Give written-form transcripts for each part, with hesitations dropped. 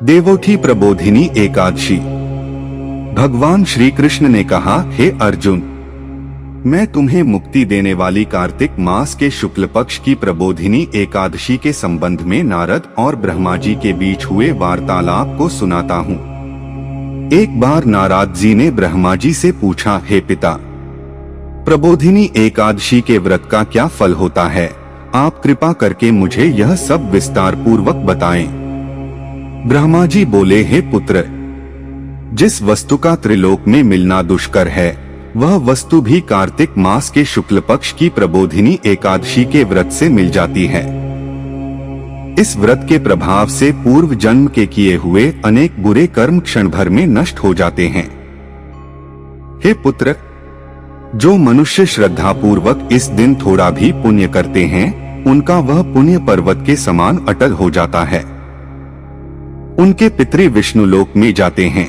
देवोठी प्रबोधिनी एकादशी। भगवान श्री कृष्ण ने कहा, हे अर्जुन, मैं तुम्हें मुक्ति देने वाली कार्तिक मास के शुक्ल पक्ष की प्रबोधिनी एकादशी के संबंध में नारद और ब्रह्मा जी के बीच हुए वार्तालाप को सुनाता हूँ। एक बार नारद जी ने ब्रह्मा जी से पूछा, हे पिता, प्रबोधिनी एकादशी के व्रत का क्या फल होता है? आप कृपा करके मुझे यह सब विस्तार पूर्वक बताएं। ब्रह्मा जी बोले, हे पुत्र, जिस वस्तु का त्रिलोक में मिलना दुष्कर है, वह वस्तु भी कार्तिक मास के शुक्ल पक्ष की प्रबोधिनी एकादशी के व्रत से मिल जाती है। इस व्रत के प्रभाव से पूर्व जन्म के किए हुए अनेक बुरे कर्म क्षण भर में नष्ट हो जाते हैं। हे पुत्र, जो मनुष्य श्रद्धा पूर्वक इस दिन थोड़ा भी पुण्य करते हैं, उनका वह पुण्य पर्वत के समान अटल हो जाता है। उनके पितृ विष्णु लोक में जाते हैं।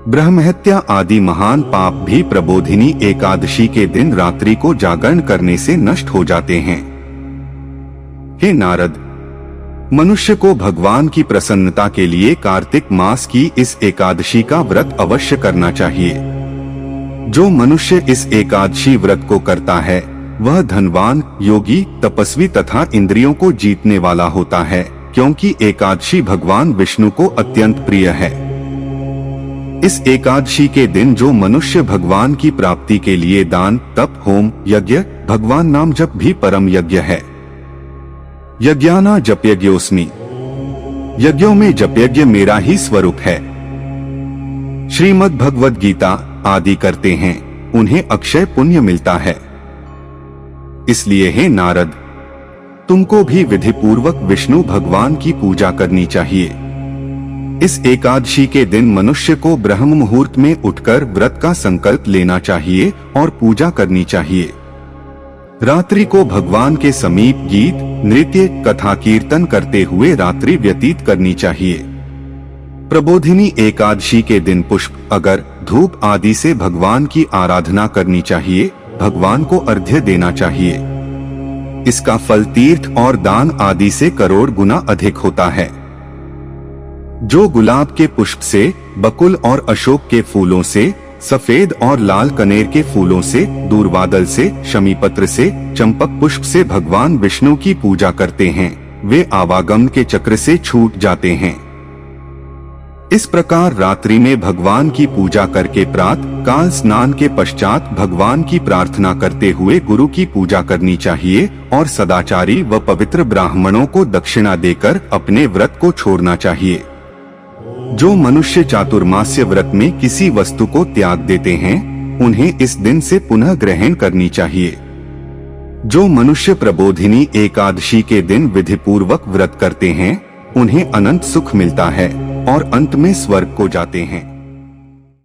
ब्रह्महत्या आदि महान पाप भी प्रबोधिनी एकादशी के दिन रात्रि को जागरण करने से नष्ट हो जाते हैं। हे नारद, मनुष्य को भगवान की प्रसन्नता के लिए कार्तिक मास की इस एकादशी का व्रत अवश्य करना चाहिए। जो मनुष्य इस एकादशी व्रत को करता है, वह धनवान, योगी, तपस्वी तथा इंद्रियों को जीतने वाला होता है, क्योंकि एकादशी भगवान विष्णु को अत्यंत प्रिय है। इस एकादशी के दिन जो मनुष्य भगवान की प्राप्ति के लिए दान, तप, होम, यज्ञ, भगवान नाम जप भी परम यज्ञ है। यज्ञाना जपयज्ञोस्मि, यज्ञों में जपयज्ञ मेरा ही स्वरूप है। श्रीमद् भगवद गीता आदि करते हैं, उन्हें अक्षय पुण्य मिलता है। इसलिए हे नारद, तुमको भी विधि पूर्वक विष्णु भगवान की पूजा करनी चाहिए। इस एकादशी के दिन मनुष्य को ब्रह्म मुहूर्त में उठकर व्रत का संकल्प लेना चाहिए और पूजा करनी चाहिए। रात्रि को भगवान के समीप गीत, नृत्य, कथा कीर्तन करते हुए रात्रि व्यतीत करनी चाहिए। प्रबोधिनी एकादशी के दिन पुष्प, अगर, धूप आदि से भगवान की आराधना करनी चाहिए। भगवान को अर्घ्य देना चाहिए। इसका फल तीर्थ और दान आदि से करोड़ गुना अधिक होता है। जो गुलाब के पुष्प से, बकुल और अशोक के फूलों से, सफेद और लाल कनेर के फूलों से, दूर्वादल से, शमीपत्र से, चंपक पुष्प से भगवान विष्णु की पूजा करते हैं, वे आवागमन के चक्र से छूट जाते हैं। इस प्रकार रात्रि में भगवान की पूजा करके प्रातः काल स्नान के पश्चात भगवान की प्रार्थना करते हुए गुरु की पूजा करनी चाहिए और सदाचारी व पवित्र ब्राह्मणों को दक्षिणा देकर अपने व्रत को छोड़ना चाहिए। जो मनुष्य चातुर्मास्य व्रत में किसी वस्तु को त्याग देते हैं, उन्हें इस दिन से पुनः ग्रहण करनी चाहिए। जो मनुष्य प्रबोधिनी एकादशी के दिन विधि पूर्वक व्रत करते हैं, उन्हें अनंत सुख मिलता है और अंत में स्वर्ग को जाते हैं।